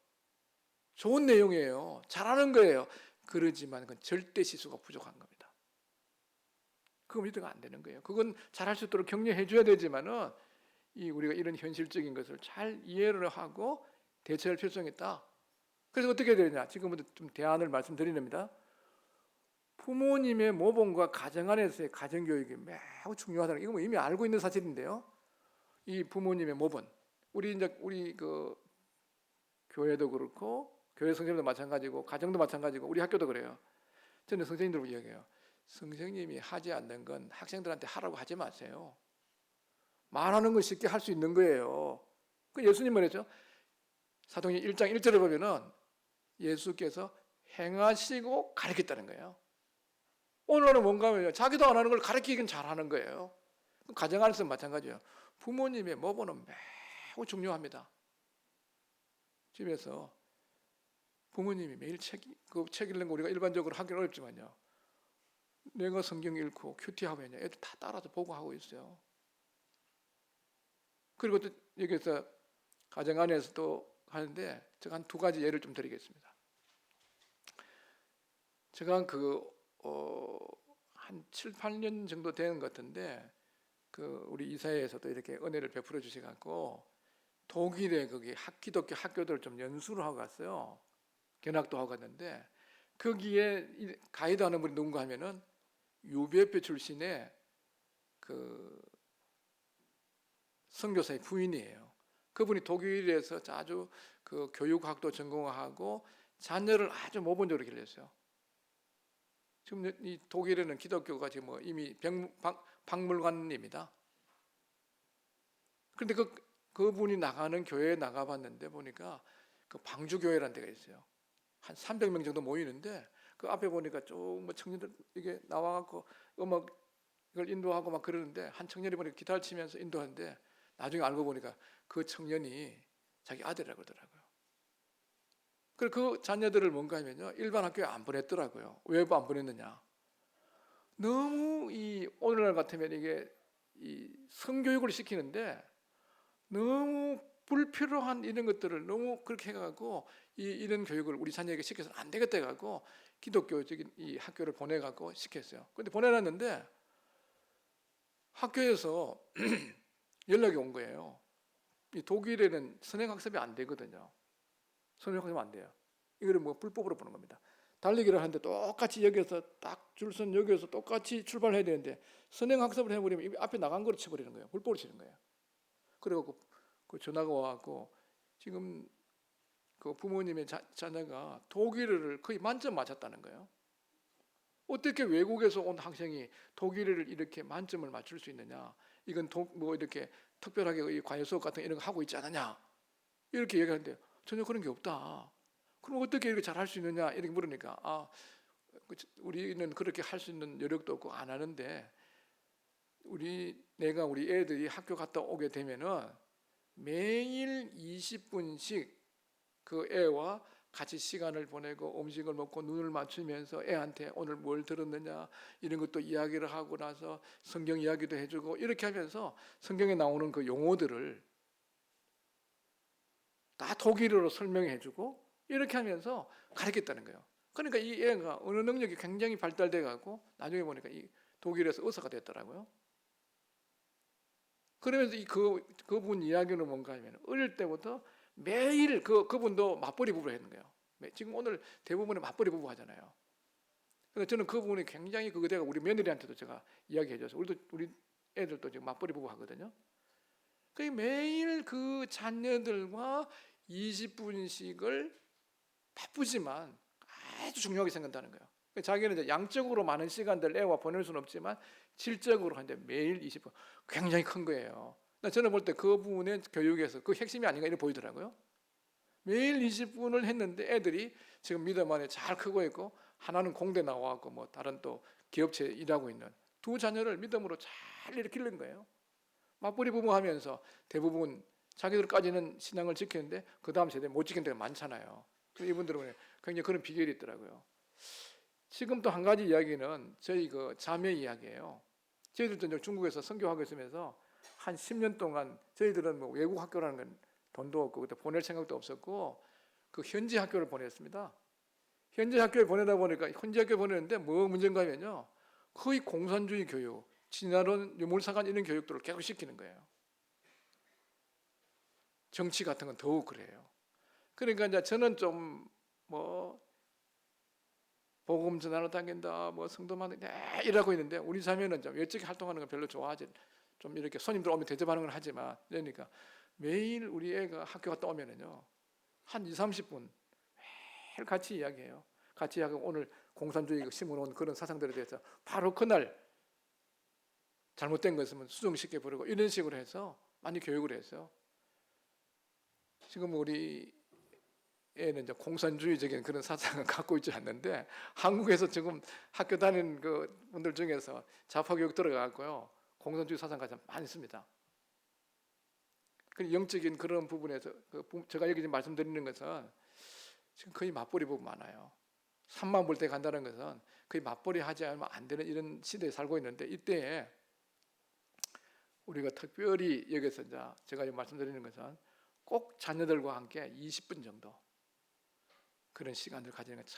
좋은 내용이에요. 잘하는 거예요. 그러지만 그건 절대 시수가 부족한 겁니다. 그거 믿으면 안 되는 거예요. 그건 잘할 수 있도록 격려해 줘야 되지만은 우리가 이런 현실적인 것을 잘 이해를 하고 대처할 필요성이 있다. 그래서 어떻게 해야 되느냐? 지금부터 좀 대안을 말씀드리렵니다. 부모님의 모범과 가정 안에서의 가정교육이 매우 중요하다는 이거 뭐 이미 알고 있는 사실인데요. 이 부모님의 모범, 우리 그 교회도 그렇고 교회 선생님도 마찬가지고 가정도 마찬가지고 우리 학교도 그래요. 저는 선생님들하고 이야기해요. 선생님이 하지 않는 건 학생들한테 하라고 하지 마세요. 말하는 건 쉽게 할 수 있는 거예요. 그 예수님 말했죠. 사도행전 1장 1절에 보면은 예수께서 행하시고 가르쳤다는 거예요. 오늘은 뭔가 하면 자기도 안 하는 걸 가르치긴 잘하는 거예요. 가정 안에서 마찬가지예요. 부모님의 모범은 매우 중요합니다. 집에서 부모님이 매일 책 읽는 거 우리가 일반적으로 하기는 어렵지만요. 내가 성경 읽고 큐티하고 있냐 애들 다 따라서 보고 하고 있어요. 그리고 또 여기서 가정 안에서도 하는데 제가 한 두 가지 예를 좀 드리겠습니다. 제가 한 7, 8년 정도 되는 것 같은데 우리 이사회에서도 이렇게 은혜를 베풀어 주셔갖고 독일에 거기 기독교 학교들을 좀 연수를 하고 갔어요. 견학도 하고 갔는데 거기에 가이드 하는 분이 누군가 하면은 유배표 출신의 선교사의 부인이에요. 그분이 독일에서 아주 교육학도 전공하고 자녀를 아주 모범적으로 길렀어요. 지금 이 독일에는 기독교가 지금 이미 박물관입니다. 그런데 그분이 나가는 교회에 나가봤는데 보니까 방주교회라는 데가 있어요. 한 300명 정도 모이는데 그 앞에 보니까 쭉 청년들 이게 나와갖고 음악을 인도하고 막 그러는데 한 청년이 보니까 기타를 치면서 인도하는데 나중에 알고 보니까 그 청년이 자기 아들이라고 그러더라고요. 그리고 그 자녀들을 뭔가 하면요 일반 학교에 안 보냈더라고요. 왜 안 보냈느냐? 너무 오늘날 같으면 이게 성교육을 시키는데 너무 불필요한 이런 것들을 너무 그렇게 해가지고 이런 교육을 우리 자녀에게 시켜서는 안 되겠다 해가지고 기독교적인 이 학교를 보내가지고 시켰어요. 그런데 보내놨는데 학교에서 연락이 온 거예요. 이 독일에는 선행학습이 안 되거든요. 선행학습이 안 돼요. 이거를 불법으로 보는 겁니다. 달리기를 하는데 똑같이 여기서 딱 줄선 여기서 똑같이 출발해야 되는데 선행학습을 해버리면 앞에 나간 거를 쳐버리는 거예요. 불법으로 치는 거예요. 그래갖고 전화가 와갖고 지금 부모님의 자녀가 독일어를 거의 만점 맞췄다는 거예요. 어떻게 외국에서 온 학생이 독일어를 이렇게 만점을 맞출 수 있느냐? 이건 이렇게 특별하게 과외 수업 같은 이런 거 하고 있지 않느냐? 이렇게 얘기하는데 전혀 그런 게 없다. 그럼 어떻게 이렇게 잘할 수 있느냐? 이렇게 물으니까 우리는 그렇게 할 수 있는 여력도 없고 안 하는데 내가 우리 애들이 학교 갔다 오게 되면은 매일 20분씩 그 애와 같이 시간을 보내고 음식을 먹고 눈을 맞추면서 애한테 오늘 뭘 들었느냐 이런 것도 이야기를 하고 나서 성경 이야기도 해주고 이렇게 하면서 성경에 나오는 그 용어들을 다 독일어로 설명해주고 이렇게 하면서 가르쳤다는 거예요. 그러니까 이 애가 언어 능력이 굉장히 발달돼 갖고 나중에 보니까 이 독일에서 의사가 됐더라고요. 그러면서 그분 이야기는 뭔가 하면 어릴 때부터 매일 그분도 맞벌이 부부를 했는 거예요. 지금 오늘 대부분의 맞벌이 부부 하잖아요. 그래서 저는 그 부분이 굉장히 그거대가 우리 며느리한테도 제가 이야기해줘서 우리 애들도 지금 맞벌이 부부 하거든요. 그 매일 그 자녀들과 20분씩을 바쁘지만 아주 중요하게 생각한다는 거예요. 자기는 이제 양적으로 많은 시간들 애와 보낼 수는 없지만 질적으로 하는데 매일 20분 굉장히 큰 거예요. 저는 볼 때 그 부분의 교육에서 그 핵심이 아닌가 이렇게 보이더라고요. 매일 20분을 했는데 애들이 지금 믿음 안에 잘 크고 있고 하나는 공대 나와갖고 다른 또 기업체에 일하고 있는 두 자녀를 믿음으로 잘 이렇게 기른 거예요. 맞벌이 부부 하면서 대부분 자기들까지는 신앙을 지켰는데 그 다음 세대 못 지킨 데가 많잖아요. 이분들은 굉장히 그런 비결이 있더라고요. 지금 또 한 가지 이야기는 저희 그 자매 이야기예요. 저희들도 이제 중국에서 선교하고 있으면서 한 10년 동안 저희들은 뭐 외국 학교라는 건 돈도 없고 그때 보낼 생각도 없었고 그 현지 학교를 보냈습니다. 현지 학교에 보내다 보니까 현지 학교에 보내는데 뭐 문제인가 하면요, 거의 공산주의 교육, 진화론, 유물사관 이런 교육들을 계속 시키는 거예요. 정치 같은 건 더욱 그래요. 그러니까 이제 저는 좀 뭐 복음 전하러 다닌다, 뭐 성도 만든다 이러고 있는데 우리 자매는 좀 외적인 활동하는 거 별로 좋아하지, 좀 이렇게 손님들 오면 대접하는 건 하지만, 그러니까 매일 우리 애가 학교 갔다 오면은요 한 2, 30분 매일 같이 이야기해요. 같이 하고 오늘 공산주의 심어놓은 그런 사상들에 대해서 바로 그날 잘못된 것은 수정시켜 버리고 이런 식으로 해서 많이 교육을 했어요. 지금 우리 애는 이제 공산주의적인 그런 사상을 갖고 있지 않는데 한국에서 지금 학교 다니는 그 분들 중에서 좌파 교육 들어가고요 공산주의 사상가가 많이 있습니다. 그 영적인 그런 부분에서 제가 여기 지금 말씀드리는 것은 지금 거의 맞벌이 부분 많아요. 산만 볼 때 간다는 것은 거의 맞벌이 하지 않으면 안 되는 이런 시대에 살고 있는데, 이때에 우리가 특별히 여기서 이제 제가 말씀드리는 것은 꼭 자녀들과 함께 20분 정도 그런 시간을 가지는 게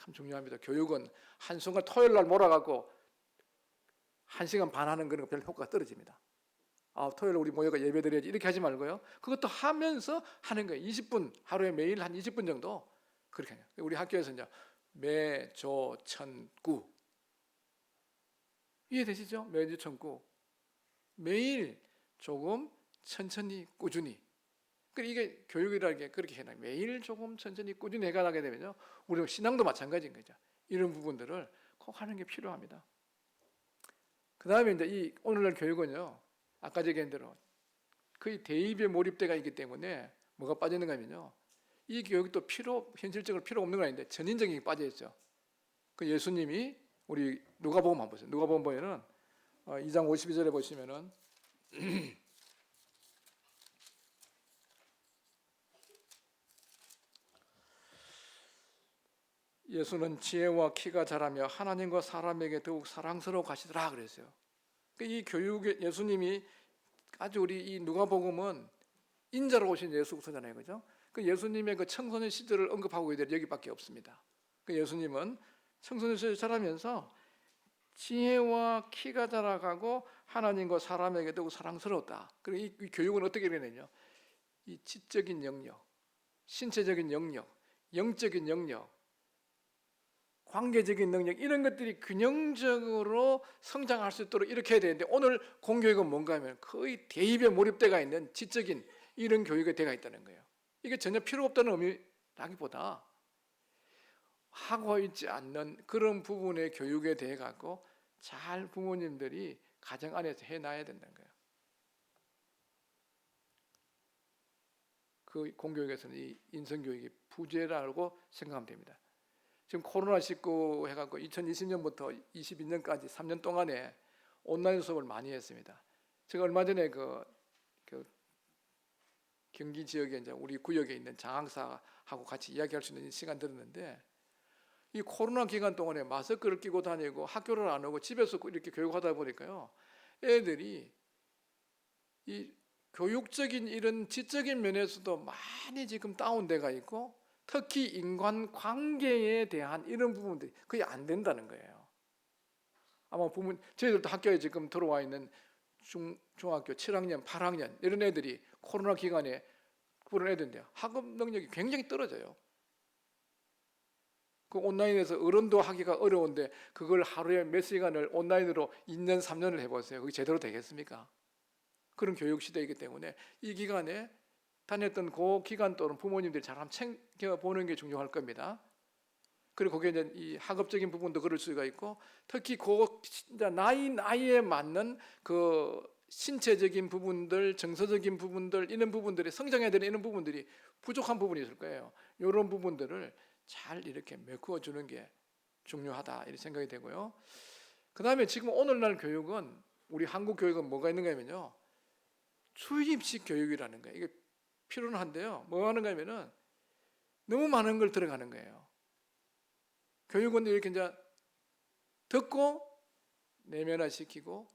참 중요합니다. 교육은 한순간 토요일 날 몰아갖고 1시간 반 하는 그런 거 별 효과가 떨어집니다. 토요일 우리 모여가 예배 드려야지 이렇게 하지 말고요, 그것도 하면서 하는 거예요. 20분, 하루에 매일 한 20분 정도 그렇게 해요. 우리 학교에서 이제 매조천구 이해되시죠? 매조천구 매일 조금 천천히 꾸준히. 이게 교육이라는 게 그렇게 해놔요. 매일 조금 천천히 꾸준히 해가게 되면요, 우리 신앙도 마찬가지인 거죠. 이런 부분들을 꼭 하는 게 필요합니다. 그 다음에 이제 이 오늘날 교육은요, 아까 얘기한 대로 거의 대입에 몰입되어 있기 때문에 뭐가 빠지는가 하면요, 이 교육도 현실적으로 필요 없는 건 아닌데 전인적인 게 빠져 있죠. 그 예수님이 우리 누가복음 한번 보세요. 누가복음 보면은 2장 52절에 보시면은 예수는 지혜와 키가 자라며 하나님과 사람에게 더욱 사랑스러워 가시더라 그랬어요. 이 교육에 예수님이 아주 우리 이 누가복음은 인자로 오신 예수 그리스도잖아요, 그죠? 그 예수님의 그 청소년 시절을 언급하고 있는 여기밖에 없습니다. 그 예수님은 청소년 시절 자라면서 지혜와 키가 자라가고 하나님과 사람에게 더욱 사랑스러웠다. 그리고 이 교육은 어떻게 되느냐? 이 지적인 영역, 신체적인 영역, 영적인 영역, 관계적인 능력, 이런 것들이 균형적으로 성장할 수 있도록 이렇게 해야 되는데, 오늘 공교육은 뭔가 하면 거의 대입에 몰입되어 있는 지적인 이런 교육이 되어 있다는 거예요. 이게 전혀 필요 없다는 의미라기보다 하고 있지 않는 그런 부분의 교육에 대해 갖고 잘 부모님들이 가정 안에서 해놔야 된다는 거예요. 그 공교육에서는 이 인성교육이 부재라고 생각하면 됩니다. 지금 코로나19 해갖고 2020년부터 22년까지 3년 동안에 온라인 수업을 많이 했습니다. 제가 얼마 전에 그 경기 지역에 이제 우리 구역에 있는 장학사하고 같이 이야기할 수 있는 시간 들었는데, 이 코로나 기간 동안에 마스크를 끼고 다니고 학교를 안 오고 집에서 이렇게 교육하다 보니까요, 애들이 이 교육적인 이런 지적인 면에서도 많이 지금 다운돼가 있고, 특히 인간관계에 대한 이런 부분들이 거의 안 된다는 거예요. 아마 저희들도 학교에 지금 들어와 있는 중학교 7학년, 8학년 이런 애들이 코로나 기간에 그런 애들인데 학업 능력이 굉장히 떨어져요. 그 온라인에서 어른도 하기가 어려운데 그걸 하루에 몇 시간을 온라인으로 2년, 3년을 해보세요. 그게 제대로 되겠습니까? 그런 교육 시대이기 때문에 이 기간에 다녔던 그 기간 동안 부모님들이 잘 한번 챙겨보는 게 중요할 겁니다. 그리고 거기에 이제 이 학업적인 부분도 그럴 수가 있고, 특히 그 나이에 맞는 그 신체적인 부분들, 정서적인 부분들, 이런 부분들이 성장해야 되는 이런 부분들이 부족한 부분이 있을 거예요. 이런 부분들을 잘 이렇게 메꾸어 주는 게 중요하다 이렇게 생각이 되고요. 그 다음에 지금 오늘날 교육은, 우리 한국 교육은 뭐가 있는가 하면요, 주입식 교육이라는 거예요. 이게 필요는 한데요, 뭐 하는가 하면은 너무 많은 걸 들어가는 거예요. 교육은 이렇게 이제 듣고 내면화시키고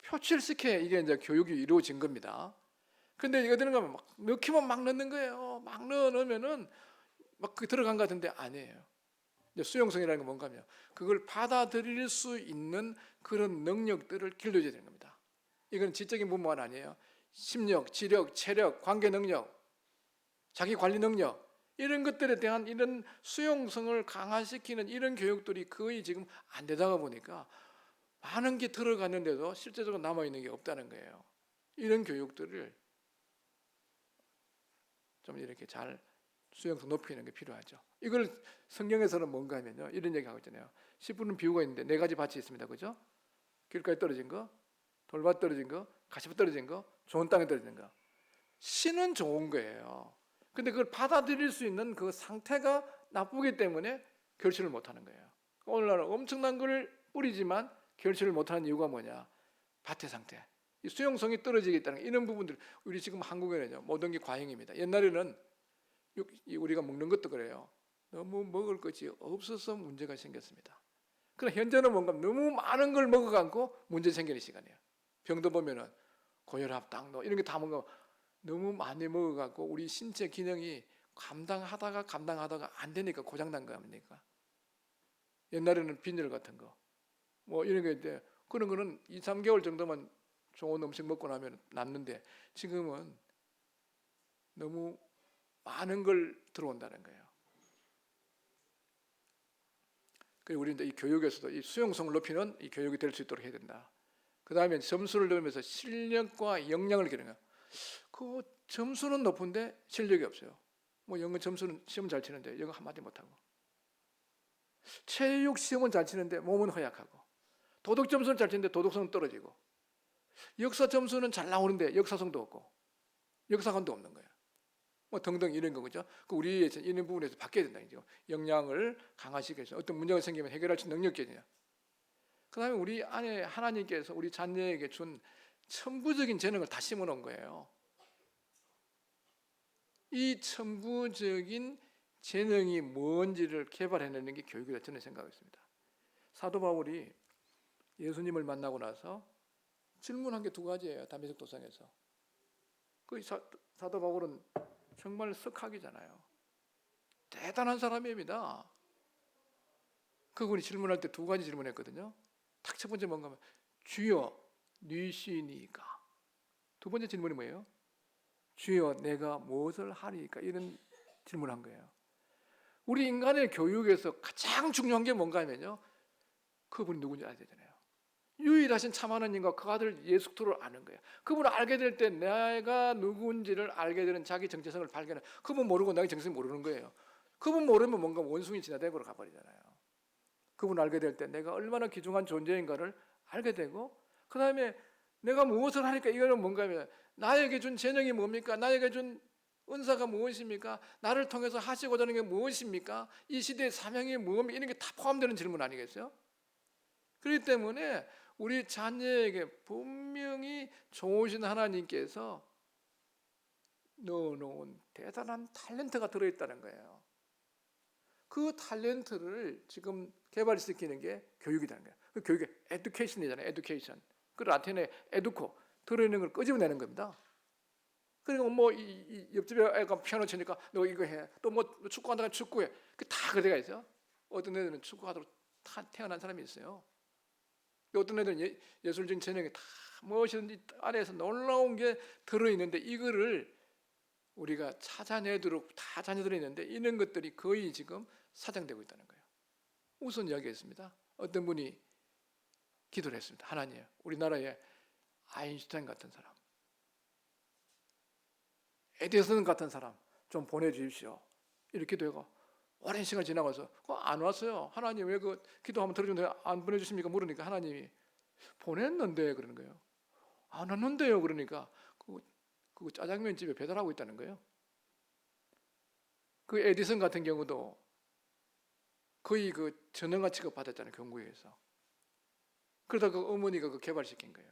표출시켜야 이게 이제 교육이 이루어진 겁니다. 근데 이거 되는 거면 막 넣기만 막 넣는 거예요. 막 넣으면은 막 그 들어간 것 같은데 아니에요. 이제 수용성이라는 건 뭔가 하면 그걸 받아들일 수 있는 그런 능력들을 길러줘야 되는 겁니다. 이건 지적인 부분만 아니에요. 심력, 지력, 체력, 관계 능력, 자기 관리 능력 이런 것들에 대한 이런 수용성을 강화시키는 이런 교육들이 거의 지금 안 되다가 보니까 많은 게 들어갔는데도 실제적으로 남아있는 게 없다는 거예요. 이런 교육들을 좀 이렇게 잘 수용성 높이는 게 필요하죠. 이걸 성경에서는 뭔가 하면요, 이런 얘기 하고 있잖아요. 10분은 비유가 있는데 4가지 밭이 있습니다. 그죠? 길가에 떨어진 거, 돌밭 떨어진 거, 가시밭 떨어진 거, 좋은 땅에 떨어진 거. 씨는 좋은 거예요. 근데 그걸 받아들일 수 있는 그 상태가 나쁘기 때문에 결실을 못하는 거예요. 오늘날 엄청난 걸 뿌리지만 결실을 못하는 이유가 뭐냐? 밭의 상태. 이 수용성이 떨어지겠다는 이런 부분들. 우리 지금 한국에는요, 모든 게 과잉입니다. 옛날에는 우리가 먹는 것도 그래요. 너무 먹을 것이 없어서 문제가 생겼습니다. 그러나 현재는 뭔가 너무 많은 걸 먹어갖고 문제 생기는 시간이에요. 병도 보면은 고혈압, 당뇨 이런 게 다 뭔가 너무 많이 먹어갖고 우리 신체 기능이 감당하다가 안 되니까 고장난 거 아닙니까? 옛날에는 빈혈 같은 거 뭐 이런 게 이제 그런 거는 2, 3개월 정도만 좋은 음식 먹고 나면 낫는데 지금은 너무 많은 걸 들어온다는 거예요. 그리고 우리는 이 교육에서도 이 수용성을 높이는 이 교육이 될 수 있도록 해야 된다. 그 다음에 점수를 넣으면서 실력과 역량을 기르는 거예요. 그 점수는 높은데 실력이 없어요. 뭐 영어 점수는 시험 잘 치는데 영어 한마디 못하고, 체육 시험은 잘 치는데 몸은 허약하고, 도덕 점수는 잘 치는데 도덕성은 떨어지고, 역사 점수는 잘 나오는데 역사성도 없고 역사관도 없는 거예요. 뭐 등등 이런 거죠. 그 우리 이런 부분에서 바뀌어야 된다. 이죠. 역량을 강화시켜서 어떤 문제가 생기면 해결할 수 있는 능력이냐. 그 다음에 우리 안에 하나님께서 우리 자녀에게 준 천부적인 재능을 다 심어놓은 거예요. 이 천부적인 재능이 뭔지를 개발해내는 게 교육이다 저는 생각했습니다. 사도 바울이 예수님을 만나고 나서 질문한 게 2가지예요. 다메섹 도상에서. 그 사도 바울은 정말 석학이잖아요. 대단한 사람입니다. 그분이 질문할 때 2가지 질문했거든요. 딱 첫 번째 뭔가 하면 주여 니시니까. 2번째 질문이 뭐예요? 주여 내가 무엇을 하리까? 이런 질문을 한 거예요. 우리 인간의 교육에서 가장 중요한 게 뭔가 하면요, 그분이 누군지 알아야 되잖아요. 유일하신 참 하나님과 그 아들 예수 그리스도를 아는 거예요. 그분을 알게 될 때 내가 누군지를 알게 되는 자기 정체성을 발견해. 그분 모르고 나의 정체성 모르는 거예요. 그분 모르면 뭔가 원숭이 진화대고로 가버리잖아요. 그분 알게 될 때 내가 얼마나 귀중한 존재인가를 알게 되고, 그 다음에 내가 무엇을 하니까 이거는 뭔가 하면 나에게 준 재능이 뭡니까? 나에게 준 은사가 무엇입니까? 나를 통해서 하시고자 하는 게 무엇입니까? 이 시대의 사명이 무엇입니까? 이런 게 다 포함되는 질문 아니겠어요? 그렇기 때문에 우리 자녀에게 분명히 좋으신 하나님께서 넣어놓은 대단한 탤런트가 들어있다는 거예요. 그 탤런트를 지금 개발시키는 게 교육이라는 거예요. 그 교육이 에듀케이션이잖아요. 에듀케이션. 그 라틴의 에듀코 들어있는 걸 끄집어내는 겁니다. 그리고 뭐 이 옆집에 애가 피아노 치니까 너 이거 해. 또 뭐 축구한다가 축구해. 그 다 그대가 있어요. 어떤 애들은 축구하도록 태어난 사람이 있어요. 어떤 애들은 예술적인 재능이 다 무엇이든지 안에서 놀라운 게 들어있는데 이거를 우리가 찾아내도록 다 자녀들이 있는데 이런 것들이 거의 지금 사장되고 있다는 거예요. 우선 이야기했습니다. 어떤 분이 기도를 했습니다. 하나님, 우리나라에 아인슈타인 같은 사람, 에디슨 같은 사람 좀 보내주십시오. 이렇게 기도해가 오랜 시간 지나가서 안 왔어요. 하나님 왜 그 기도 한번 들어주는데 안 보내주십니까? 물으니까 하나님이 보냈는데 그러는 거예요. 안 왔는데요. 그러니까 그 짜장면 집에 배달하고 있다는 거예요. 그 에디슨 같은 경우도 거의 그 전능화 취급 받았잖아요. 경구에서. 그러다 그 어머니가 그 개발시킨 거예요.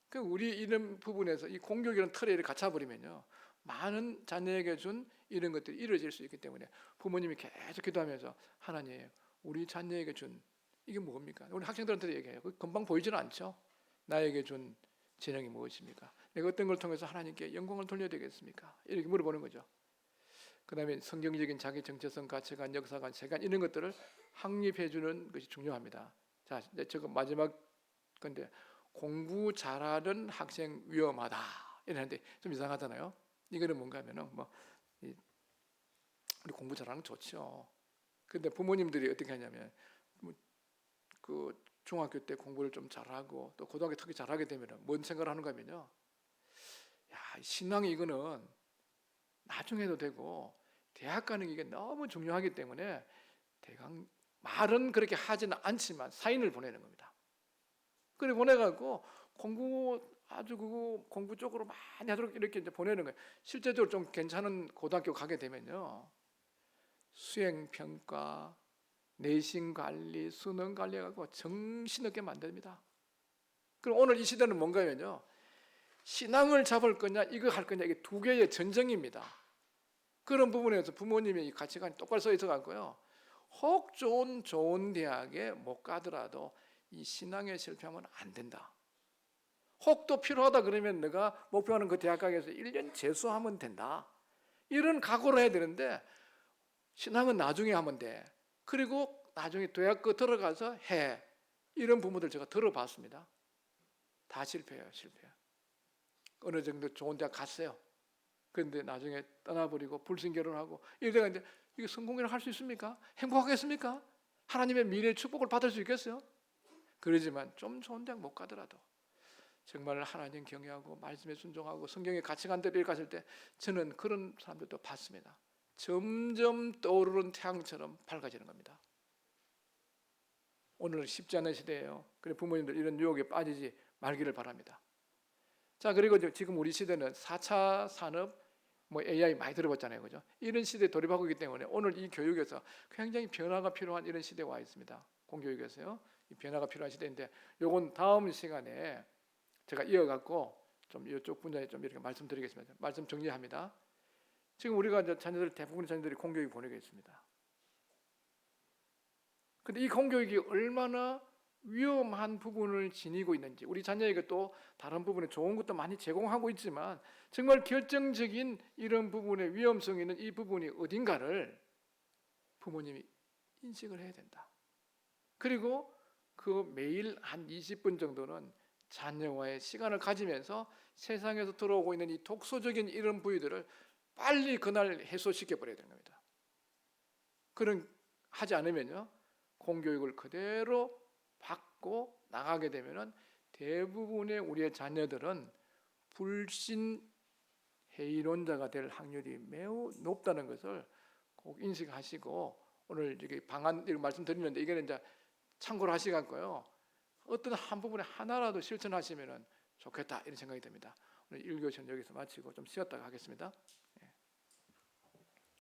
그 우리 이런 부분에서 이 공교육이라는 틀에 갇혀버리면요, 많은 자녀에게 준 이런 것들이 이루어질 수 있기 때문에 부모님이 계속 기도하면서 하나님 우리 자녀에게 준 이게 뭡니까? 우리 학생들한테도 얘기해요. 금방 보이지는 않죠. 나에게 준 재능이 무엇입니까? 내가 어떤 걸 통해서 하나님께 영광을 돌려야 되겠습니까? 이렇게 물어보는 거죠. 그 다음에 성경적인 자기 정체성, 가치관, 역사관, 세관 이런 것들을 확립해 주는 것이 중요합니다. 자, 이제 저거 마지막 건데 공부 잘하는 학생 위험하다 이러는데 좀 이상하잖아요. 이거는 뭔가 하면은 우리 공부 잘하는 거 좋죠. 근데 부모님들이 어떻게 하냐면 그 중학교 때 공부를 좀 잘하고 또 고등학교 특히 잘하게 되면 뭔 생각을 하는가 하면요. 야, 신앙이 이거는 나중에도 되고 대학 가는 게 너무 중요하기 때문에 대강 말은 그렇게 하지는 않지만 사인을 보내는 겁니다. 그래 보내갖고 아주 그거 공부 쪽으로 많이 하도록 이렇게 이제 보내는 거예요. 실제적으로 좀 괜찮은 고등학교 가게 되면요. 수행 평가, 내신 관리, 수능 관리 해갖고 정신없게 만듭니다. 그럼 오늘 이 시대는 뭔가면요. 신앙을 잡을 거냐, 이거 할 거냐, 이게 두 개의 전쟁입니다. 그런 부분에서 부모님의 이 가치관이 똑바로 서 있어 갖고요. 혹 좋은 대학에 못 가더라도 이 신앙에 실패하면 안 된다. 혹 또 필요하다 그러면 내가 목표하는 그 대학 가게에서 1년 재수하면 된다. 이런 각오를 해야 되는데 신앙은 나중에 하면 돼. 그리고 나중에 대학 들어가서 해. 이런 부모들 제가 들어봤습니다. 다 실패해요. 어느 정도 좋은 대학 갔어요. 그런데 나중에 떠나버리고 불신결혼하고 이러다가 이제 이게 성공이라고 할 수 있습니까? 행복하겠습니까? 하나님의 미래의 축복을 받을 수 있겠어요? 그러지만 좀 좋은 대학 못 가더라도 정말 하나님 경외하고 말씀에 순종하고 성경의 가치관대로 갔을 때 저는 그런 사람들도 봤습니다. 점점 떠오르는 태양처럼 밝아지는 겁니다. 오늘은 쉽지 않은 시대예요. 그래 부모님들 이런 유혹에 빠지지 말기를 바랍니다. 자, 그리고 지금 우리 시대는 4차 산업, AI 많이 들어봤잖아요, 그죠? 이런 시대에 돌입하고 있기 때문에 오늘 이 교육에서 굉장히 변화가 필요한 이런 시대에 와 있습니다. 공교육에서요, 이 변화가 필요한 시대인데, 요건 다음 시간에 제가 이어갖고 좀 이쪽 분야에 좀 이렇게 말씀드리겠습니다. 말씀 정리합니다. 지금 우리가 이제 대부분의 자녀들이 공교육 보내고 있습니다. 근데 이 공교육이 얼마나 위험한 부분을 지니고 있는지, 우리 자녀에게 또 다른 부분에 좋은 것도 많이 제공하고 있지만 정말 결정적인 이런 부분의 위험성이 있는 이 부분이 어딘가를 부모님이 인식을 해야 된다. 그리고 그 매일 한 20분 정도는 자녀와의 시간을 가지면서 세상에서 들어오고 있는 이 독소적인 이런 부위들을 빨리 그날 해소시켜 버려야 되는 겁니다. 그런 하지 않으면요, 공교육을 그대로 받고 나가게 되면은 대부분의 우리의 자녀들은 불신 회의론자가 될 확률이 매우 높다는 것을 꼭 인식하시고, 오늘 이렇게 방안 이렇게 말씀드리는데 이거는 이제 참고를 하시고요. 어떤 한 부분에 하나라도 실천하시면은 좋겠다 이런 생각이 듭니다. 오늘 1교시는 여기서 마치고 좀 쉬었다가 하겠습니다.